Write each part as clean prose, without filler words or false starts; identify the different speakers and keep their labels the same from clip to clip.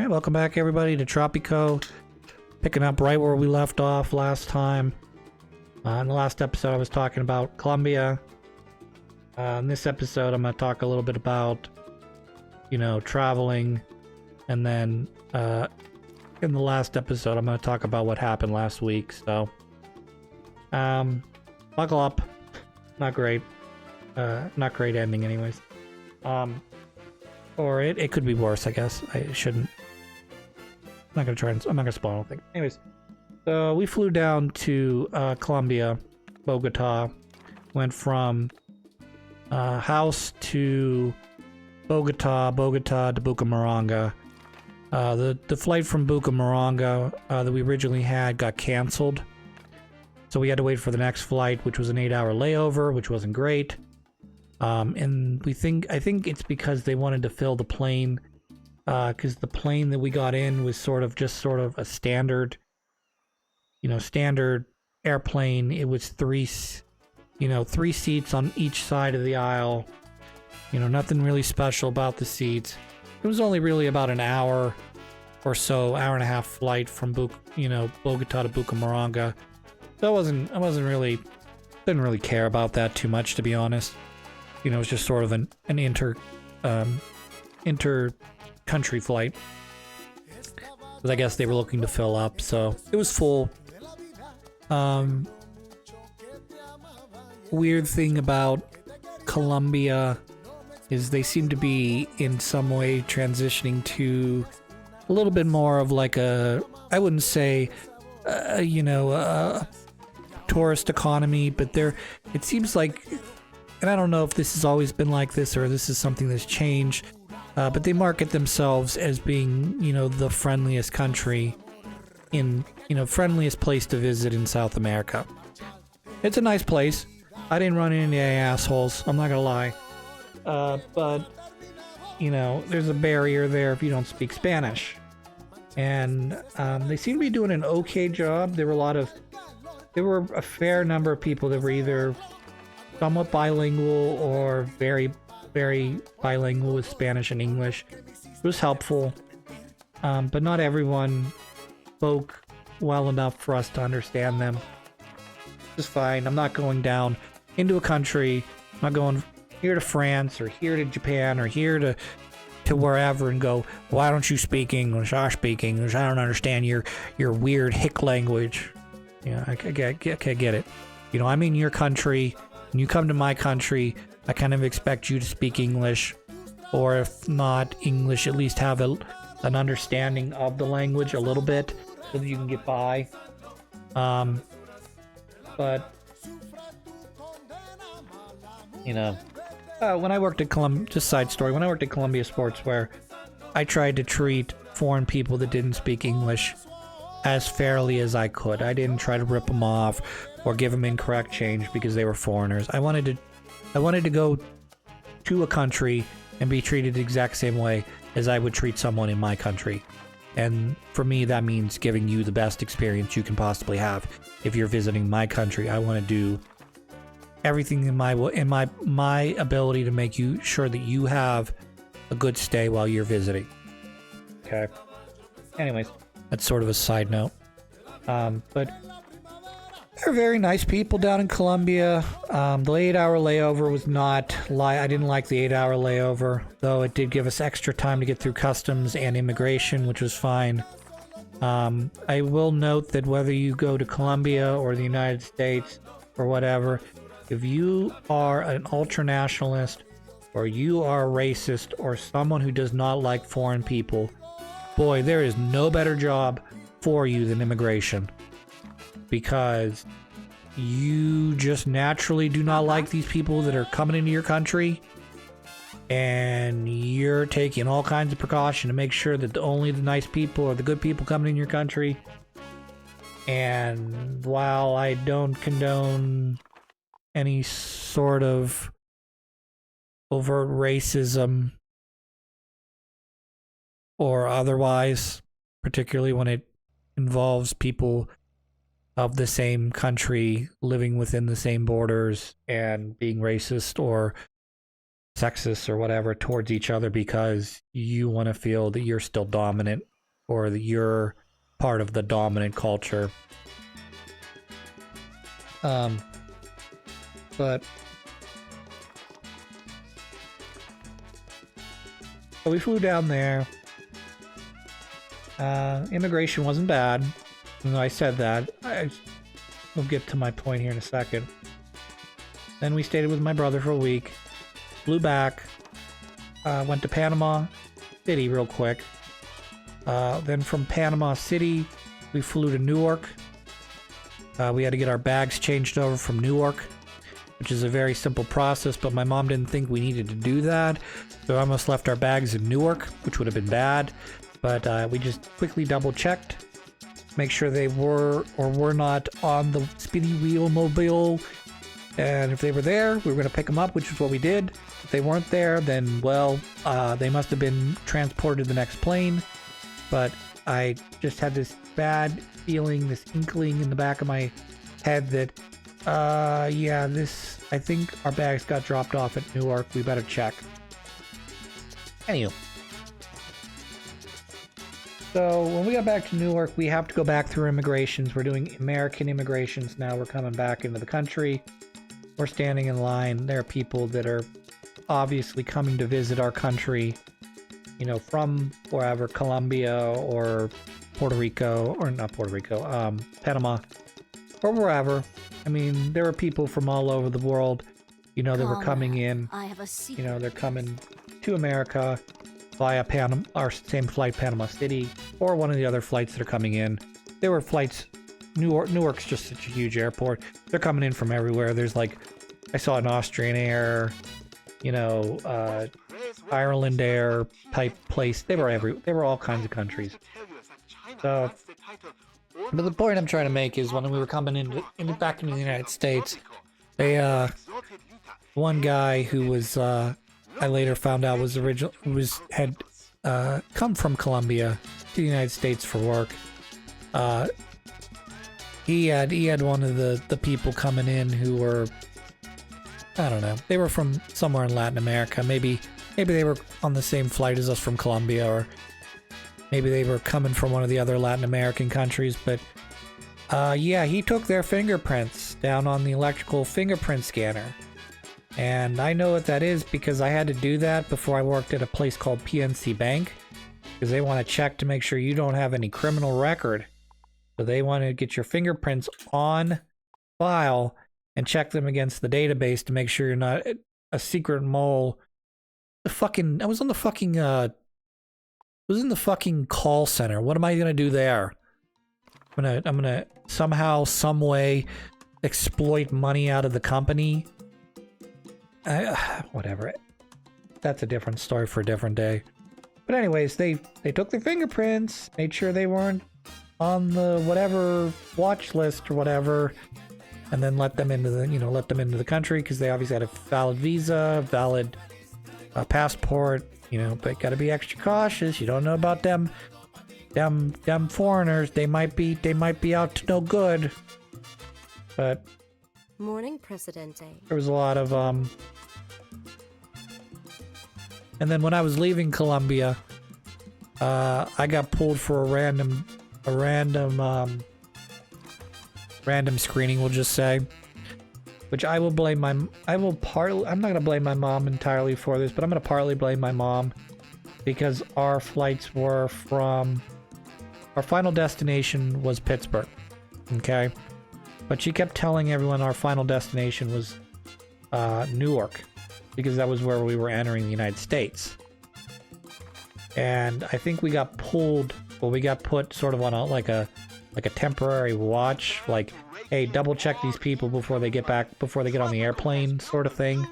Speaker 1: Alright, welcome back everybody to Tropico. Picking up right where we left off last time. In the last episode I was talking about Colombia. In this episode I'm going to talk a little bit about, traveling. And then in the last episode I'm going to talk about what happened last week. So, buckle up. Not great. Not great ending anyways. Or it could be worse, I guess. I shouldn't. I'm not gonna spoil anything. Anyways, so we flew down to Colombia, Bogota. Went from house to Bogota to Bucaramanga. The flight from Bucaramanga that we originally had got canceled. So we had to wait for the next flight, which was an 8-hour layover, which wasn't great. And I think it's because they wanted to fill the plane, because the plane that we got in was sort of a standard, standard airplane. It was three seats on each side of the aisle. Nothing really special about the seats. It was only really about an hour or so, hour and a half flight from Bogota to Bucaramanga. So didn't really care about that too much, to be honest. It was just sort of an inter-country flight. Because I guess they were looking to fill up, so it was full. Weird thing about Colombia is they seem to be in some way transitioning to a little bit more of like I wouldn't say, a tourist economy, but it seems like, and I don't know if this has always been like this or this is something that's changed, but they market themselves as being, the friendliest country friendliest place to visit in South America. It's a nice place. I didn't run into any assholes, I'm not gonna lie. But, there's a barrier there if you don't speak Spanish. And they seem to be doing an okay job. There were a fair number of people that were either somewhat bilingual or very, very bilingual with Spanish and English. It was helpful, but not everyone spoke well enough for us to understand them. It's fine. I'm not going down into a country. I'm not going here to France or here to Japan or here to wherever and go, why don't you speak English? I speak English. I don't understand your weird hick language. Yeah, I get it. I'm in your country. When you come to my country, I kind of expect you to speak English, or if not English, at least have an understanding of the language a little bit so that you can get by. But when I worked at just side story, when I worked at Columbia Sportswear, I tried to treat foreign people that didn't speak English as fairly as I could. I didn't try to rip them off or give them incorrect change because they were foreigners. I wanted to go to a country and be treated the exact same way as I would treat someone in my country. And for me, that means giving you the best experience you can possibly have. If you're visiting my country, I want to do everything in my ability to make sure that you have a good stay while you're visiting. Okay. Anyways, that's sort of a side note. But they're very nice people down in Colombia. The 8-hour layover was not I didn't like the 8-hour layover, though it did give us extra time to get through customs and immigration, which was fine. I will note that whether you go to Colombia or the United States or whatever, if you are an ultranationalist or you are a racist or someone who does not like foreign people, boy, there is no better job for you than immigration. Because you just naturally do not like these people that are coming into your country, and you're taking all kinds of precaution to make sure that only the nice people or the good people coming in your country. And while I don't condone any sort of overt racism or otherwise, particularly when it involves people of the same country living within the same borders and being racist or sexist or whatever towards each other because you want to feel that you're still dominant or you're part of the dominant culture. But so we flew down there. Immigration wasn't bad. Even though I said that. We'll get to my point here in a second. Then we stayed with my brother for a week. Flew back. Went to Panama City real quick. Then from Panama City, we flew to Newark. We had to get our bags changed over from Newark, which is a very simple process, but my mom didn't think we needed to do that. So I almost left our bags in Newark, which would have been bad. But we just quickly double-checked, make sure they were or were not on the spinny wheel mobile. And if they were there, we were going to pick them up, which is what we did. If they weren't there, then, well, they must have been transported to the next plane. But I just had this bad feeling, this inkling in the back of my head that, yeah, I think our bags got dropped off at Newark. We better check. Anywho. So when we got back to Newark, we have to go back through immigrations. We're doing American immigrations now. We're coming back into the country. We're standing in line. There are people that are obviously coming to visit our country, you know, from wherever, Colombia or Puerto Rico, or not Puerto Rico, Panama, or wherever. I mean, there were people from all over the world, you know, that were coming in. You know, they're coming to America via Panama, our same flight, Panama City, or one of the other flights that are coming in. There were flights. Newark's just such a huge airport. They're coming in from everywhere. There's like, I saw an Austrian Air, you know, Ireland Air type place. They were all kinds of countries. So, but the point I'm trying to make is when we were coming back into the United States, they one guy who was I later found out had come from Colombia to the United States for work. He had one of the people coming in who were, I don't know, they were from somewhere in Latin America. Maybe they were on the same flight as us from Colombia, or maybe they were coming from one of the other Latin American countries. But yeah, he took their fingerprints down on the electrical fingerprint scanner. And I know what that is because I had to do that before I worked at a place called PNC Bank, because they want to check to make sure you don't have any criminal record. So they want to get your fingerprints on file and check them against the database to make sure you're not a secret mole. I was in the fucking call center. What am I gonna do there? I'm gonna somehow, some way exploit money out of the company. Whatever. That's a different story for a different day. But anyways, they took their fingerprints, made sure they weren't on the whatever watch list or whatever, and then let them into the country, because they obviously had a valid visa, valid passport, you know. But gotta be extra cautious. You don't know about them foreigners. They might be out to no good. But
Speaker 2: morning, Presidente.
Speaker 1: There was a lot of and then when I was leaving Colombia, I got pulled for a random screening, we'll just say, which I will blame I'm not going to blame my mom entirely for this, but I'm going to partly blame my mom, because our flights were our final destination was Pittsburgh, okay? But she kept telling everyone our final destination was Newark, because that was where we were entering the United States. And I think we got pulled, we got put sort of on a temporary watch, like, hey, double check these people before they get on the airplane, sort of thing.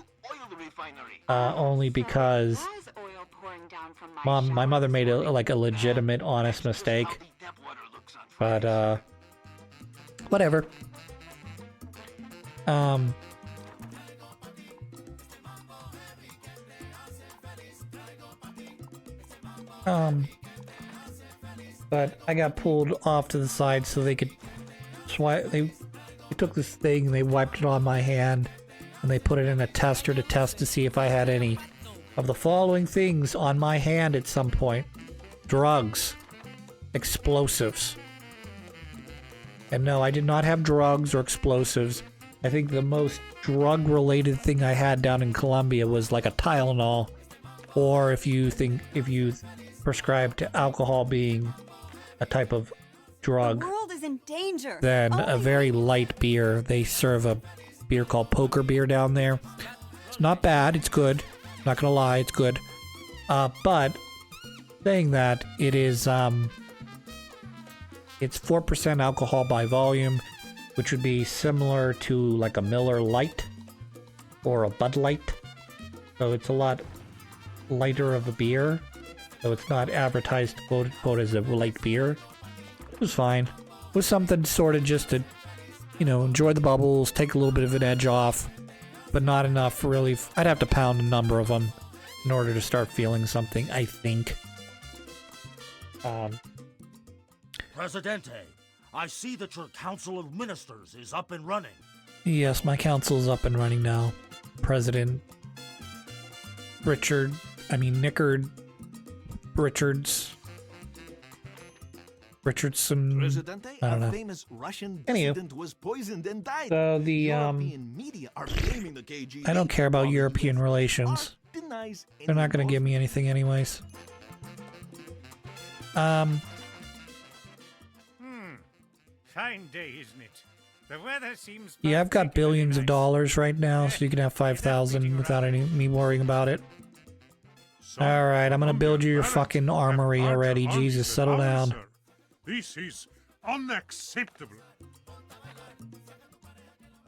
Speaker 1: Only because my mother made a legitimate, honest mistake. But whatever. But I got pulled off to the side so they could swipe. They took this thing and they wiped it on my hand, and they put it in a tester to test to see if I had any of the following things on my hand at some point: drugs, explosives. And no, I did not have drugs or explosives. I think the most drug-related thing I had down in Colombia was like a Tylenol, or if you prescribe to alcohol being a type of drug,
Speaker 3: the world is in danger.
Speaker 1: Then a very light beer. They serve a beer called poker beer down there. It's not bad. It's good. Not gonna lie, it's good. But saying that, it is it's 4% alcohol by volume, which would be similar to like a Miller Lite or a Bud Light. So it's a lot lighter of a beer. So it's not advertised quote as a light beer. It was fine. It was something sort of just to, enjoy the bubbles, take a little bit of an edge off, but not enough really. I'd have to pound a number of them in order to start feeling something, I think.
Speaker 4: Presidente, I see that your Council of Ministers is up and running.
Speaker 1: Yes, my council's up and running now. President Nickard Richardson.
Speaker 5: Presidente,
Speaker 1: I don't know.
Speaker 5: a famous Russian
Speaker 1: Anywho.
Speaker 5: dissident was poisoned and died.
Speaker 1: So the
Speaker 5: European media are blaming the KGB.
Speaker 1: I don't care about
Speaker 5: while the
Speaker 1: European
Speaker 5: US
Speaker 1: relations.
Speaker 5: denies
Speaker 1: They're not
Speaker 5: any
Speaker 1: going to give me anything anyways.
Speaker 6: Fine day, isn't it? The weather seems...
Speaker 1: Yeah, I've got
Speaker 6: particularly
Speaker 1: billions of
Speaker 6: nice.
Speaker 1: dollars right now, so you can have 5,000 without me worrying about it. Alright, I'm gonna build you your fucking armory already. Jesus, settle down.
Speaker 6: This is unacceptable.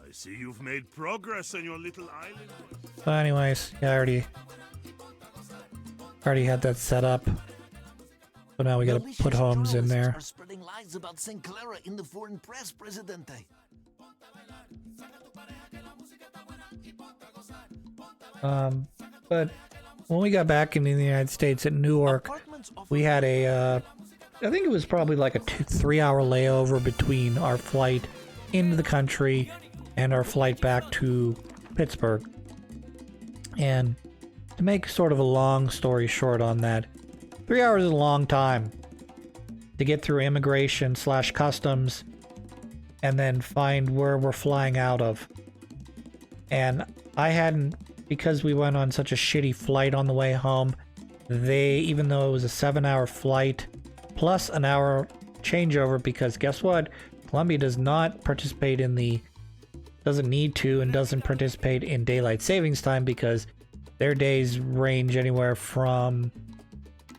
Speaker 4: I see you've made progress on your little island.
Speaker 1: So anyways, yeah, I already had that set up. So now we gotta
Speaker 5: Malicious
Speaker 1: put homes in
Speaker 5: journalists
Speaker 1: there.
Speaker 5: Are spreading lies about St. Clara in the foreign press, Presidente.
Speaker 1: But when we got back into the United States at Newark, we had I think it was probably like a 3-hour layover between our flight into the country and our flight back to Pittsburgh. And to make sort of a long story short on that, 3 hours is a long time to get through immigration / customs and then find where we're flying out of. And I hadn't, because we went on such a shitty flight on the way home, even though it was a 7-hour flight plus an hour changeover, because guess what? Colombia does not participate doesn't need to and doesn't participate in daylight savings time, because their days range anywhere from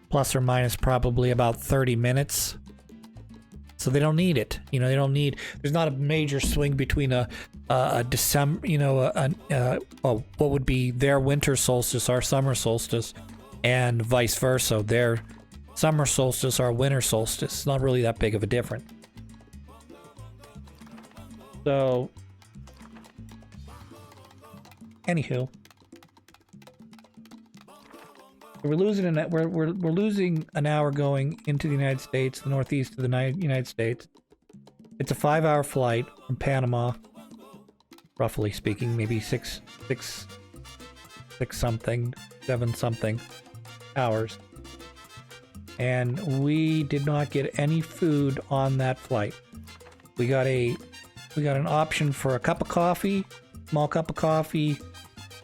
Speaker 1: plus or minus probably about 30 minutes. So they don't need it. There's not a major swing between a December, what would be their winter solstice, our summer solstice, and vice versa. Their summer solstice, our winter solstice. It's not really that big of a difference. So, anywho, we're losing an hour going into the United States, the northeast of the United States. It's a 5-hour flight from Panama, roughly speaking, maybe 7 something hours. And we did not get any food on that flight. We got an option for a cup of coffee, small cup of coffee,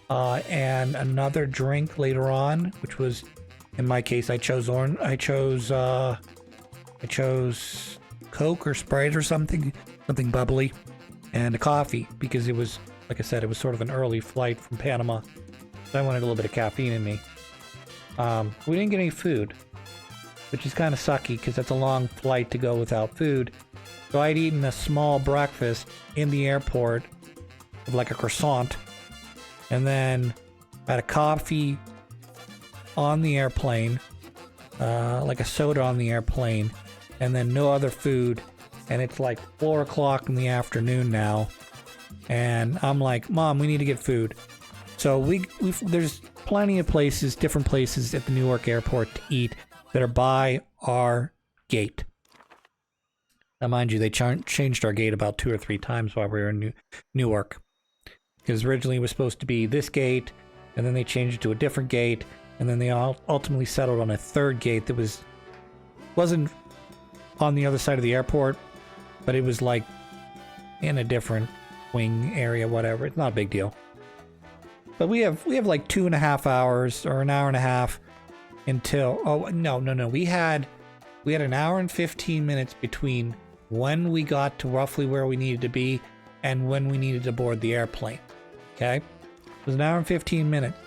Speaker 1: and another drink later on, which was, in my case, I chose Coke or Sprite or something bubbly, and a coffee, because it was, like I said, it was sort of an early flight from Panama, so I wanted a little bit of caffeine in me. We didn't get any food, which is kind of sucky, because that's a long flight to go without food. So I'd eaten a small breakfast in the airport of like a croissant, and then had a coffee on the airplane, like a soda on the airplane, and then no other food. And it's like 4 o'clock in the afternoon now, and I'm like, Mom, we need to get food. So there's plenty of places, different places at the Newark airport to eat that are by our gate. Now, mind you, they changed our gate about 2 or 3 times while we were in Newark. Because originally it was supposed to be this gate, and then they changed it to a different gate, and then they ultimately settled on a third gate that wasn't on the other side of the airport, but it was like in a different wing area, whatever. It's not a big deal. But we have like 2.5 hours or an hour and a half until, oh, no. We had an hour and 15 minutes between when we got to roughly where we needed to be and when we needed to board the airplane. Okay? It was an hour and 15 minutes.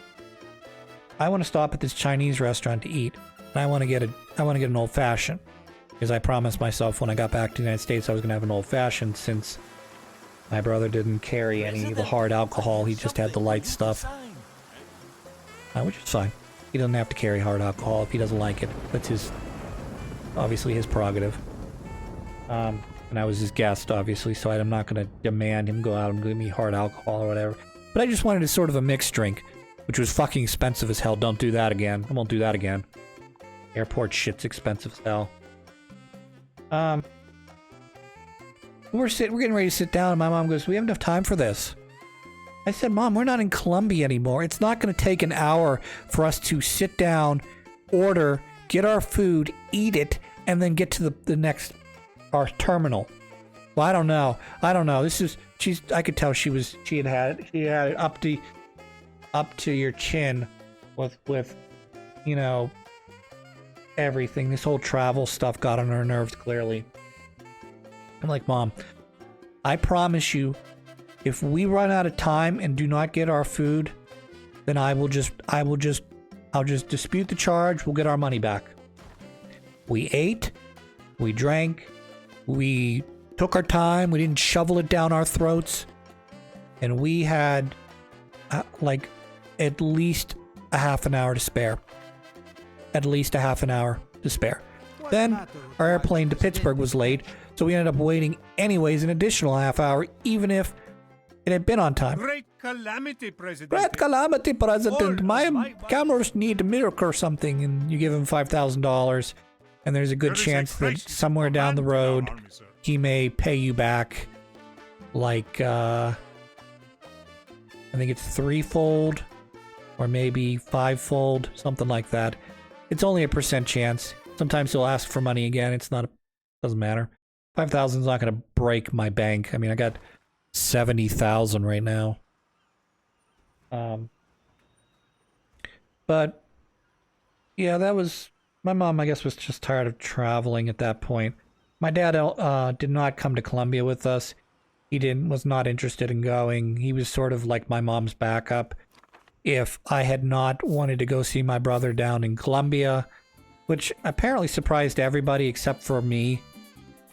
Speaker 1: I want to stop at this Chinese restaurant to eat, and I want to get an old fashioned, because I promised myself when I got back to the United States I was going to have an old fashioned, since my brother didn't carry any of the hard alcohol. He just had the light stuff, which is fine. He doesn't have to carry hard alcohol if he doesn't like it. That's obviously his prerogative. And I was his guest, obviously, so I'm not going to demand him go out and give me hard alcohol or whatever. But I just wanted a sort of a mixed drink, which was fucking expensive as hell. Don't do that again. I won't do that again. Airport shit's expensive as hell. We're getting ready to sit down, and my mom goes, "We have enough time for this." I said, "Mom, we're not in Colombia anymore. It's not going to take an hour for us to sit down, order, get our food, eat it, and then get to our terminal." Well, I don't know. I could tell she had it up to your chin with, you know, everything. This whole travel stuff got on her nerves, clearly. I'm like, "Mom, I promise you, if we run out of time and do not get our food, then I'll just dispute the charge. We'll get our money back." We ate, we drank, we took our time, we didn't shovel it down our throats, and we had like at least a half an hour to spare. At least a half an hour to spare. Then our airplane to Pittsburgh was late, so we ended up waiting anyways an additional half hour, even if it had been on time.
Speaker 6: Great calamity, President.
Speaker 1: Great calamity, President. My cameras need a miracle or something, and you give him $5,000, and there's a good chance that somewhere down the road he may pay you back like I think it's threefold or maybe fivefold, something like that. It's only a % chance. Sometimes he'll ask for money again. Doesn't matter. 5,000 is not going to break my bank. I mean, I got 70,000 right now. But yeah, my mom, I guess, was just tired of traveling at that point. My dad did not come to Colombia with us. He was not interested in going. He was sort of like my mom's backup. If I had not wanted to go see my brother down in Colombia, which apparently surprised everybody except for me.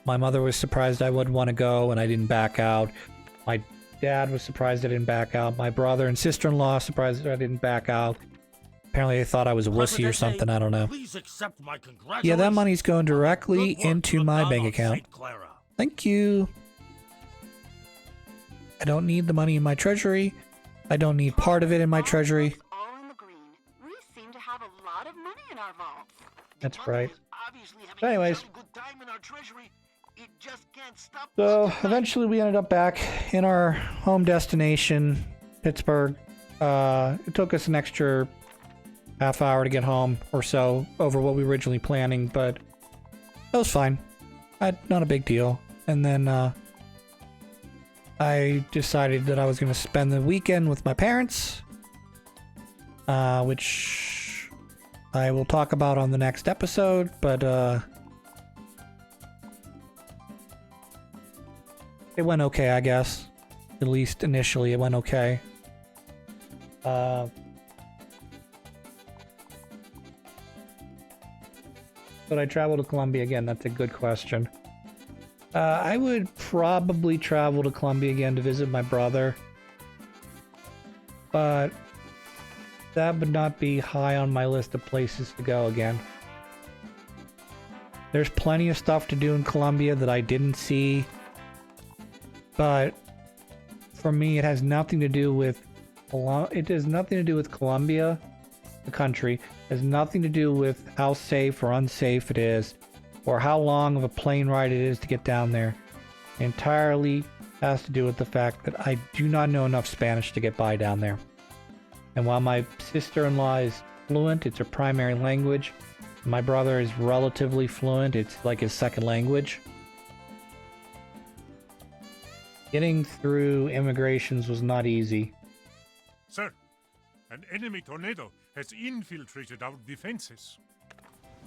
Speaker 1: My mother was surprised I wouldn't want to go, and I didn't back out. My dad was surprised I didn't back out. My brother and sister-in-law surprised I didn't back out. Apparently they thought I was a wussy or something, I don't know.
Speaker 4: Please accept my congratulations.
Speaker 1: Yeah, that money's going directly into my bank account. Thank you. I don't need the money in my treasury. I don't need part of it in my treasury.
Speaker 3: All in the green. We seem to have a lot of money in our vaults.
Speaker 1: That's right.
Speaker 5: Obviously having
Speaker 1: So anyways,
Speaker 5: a good time in our treasury. It just can't stop.
Speaker 1: so eventually we ended up back in our home destination, Pittsburgh. It took us an extra half hour to get home or so over what we were originally planning, but that was fine. Not a big deal. And then I decided that I was going to spend the weekend with my parents, which I will talk about on the next episode, but it went okay, I guess. At least initially it went okay. But I travel to Colombia again? That's a good question. I would probably travel to Colombia again to visit my brother. But that would not be high on my list of places to go again. There's plenty of stuff to do in Colombia that I didn't see. But for me, it has nothing to do with Colombia, the country. It has nothing to do with how safe or unsafe it is, or how long of a plane ride it is to get down there. It entirely has to do with the fact that I do not know enough Spanish to get by down there. And while my sister-in-law is fluent, it's her primary language, My brother is relatively fluent. It's like his second language. Getting through immigrations was not easy.
Speaker 6: Sir, an enemy tornado has infiltrated our defenses.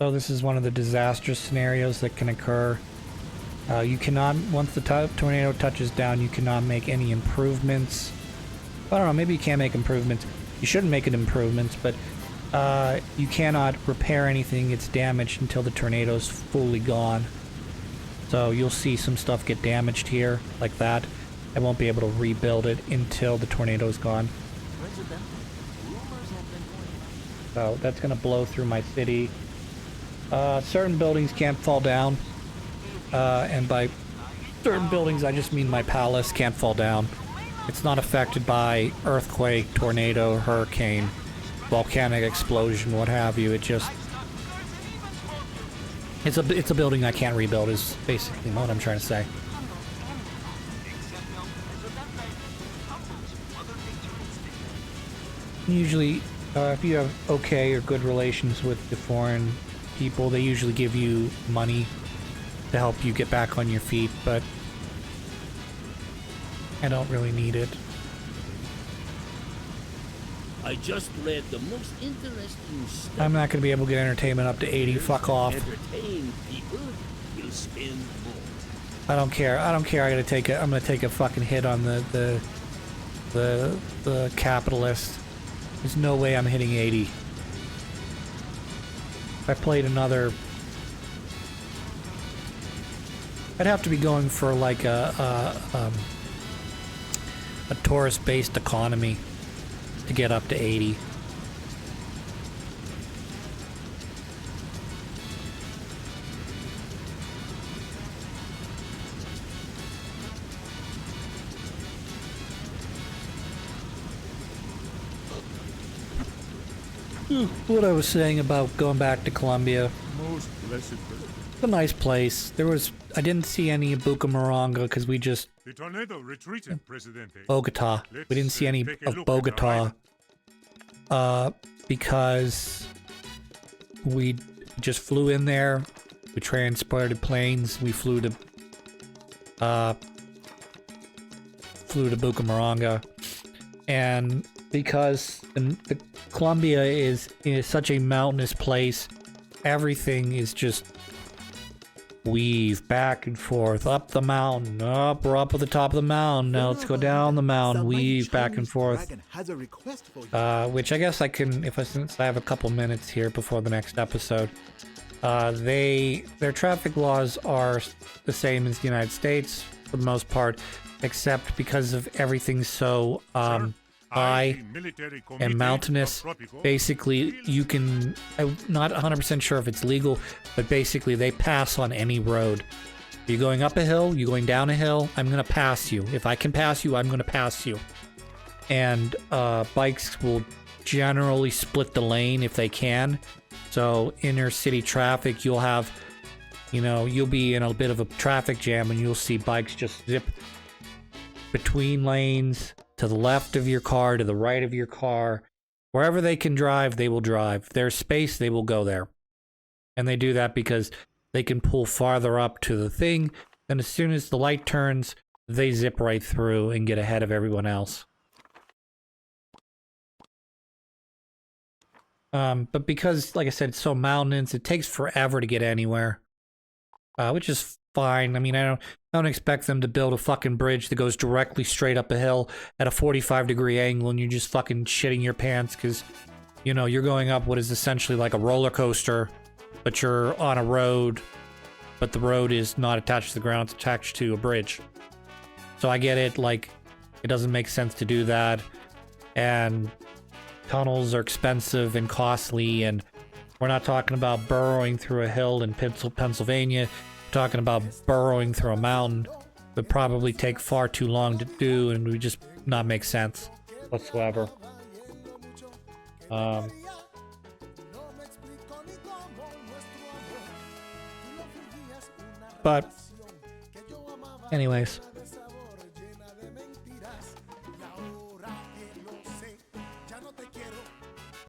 Speaker 1: So this is one of the disastrous scenarios that can occur. You cannot, once the tornado touches down, you cannot make any improvements. I don't know, maybe you can make improvements. You shouldn't make it improvements, but you cannot repair anything that's damaged until the tornado's fully gone. So you'll see some stuff get damaged here, like that. I won't be able to rebuild it until the tornado's gone. So that's gonna blow through my city. Certain buildings can't fall down. And by certain buildings, I just mean my palace can't fall down. It's not affected by earthquake, tornado, hurricane, volcanic explosion, what have you. It just... It's a building I can't rebuild is basically what I'm trying to say. Usually, if you have okay or good relations with the foreign people, they usually give you money to help you get back on your feet, but I don't really need it.
Speaker 7: I just read the most interesting stuff.
Speaker 1: I'm not going to be able to get entertainment up to 80. Fuck off.
Speaker 7: Entertain people, you'll spend more.
Speaker 1: I don't care. I don't care. I'm going to take a fucking hit on the capitalist. There's no way I'm hitting 80. If I played another... I'd have to be going for like a tourist-based economy to get up to 80. What I was saying about going back to Colombia.
Speaker 6: Most blessed.
Speaker 1: It's a nice place. I didn't see any Bucaramanga because we just...
Speaker 6: The tornado retreated, Presidente.
Speaker 1: Bogota. We didn't see any of Bogota. Because we just flew in there. We transported planes. We flew to Bucaramanga. And because the Colombia is such a mountainous place, everything is just weave back and forth, up the mountain, up, we're up at the top of the mountain, now let's go down the mountain, weave back and forth. Which I guess I can, since I have a couple minutes here before the next episode. Their traffic laws are the same as the United States for the most part, except because of everything so high and mountainous. Basically, you can... I'm not 100% sure if it's legal, but basically they pass on any road. You're going up a hill, you're going down a hill, I'm going to pass you. If I can pass you, I'm going to pass you. And bikes will generally split the lane if they can. So inner city traffic, you'll have... you'll be in a bit of a traffic jam and you'll see bikes just zip between lanes, to the left of your car, to the right of your car. Wherever they can drive, they will drive. If there's space, they will go there. And they do that because they can pull farther up to the thing, and as soon as the light turns, they zip right through and get ahead of everyone else. But because, like I said, it's so mountainous, it takes forever to get anywhere. Which is fine. I mean, I don't expect them to build a fucking bridge that goes directly straight up a hill at a 45-degree angle and you're just fucking shitting your pants because, you're going up what is essentially like a roller coaster, but you're on a road, but the road is not attached to the ground, it's attached to a bridge. So I get it, like, it doesn't make sense to do that, and tunnels are expensive and costly, and we're not talking about burrowing through a hill in Pennsylvania. We're talking about burrowing through a mountain. It would probably take far too long to do and would just not make sense whatsoever. But anyways,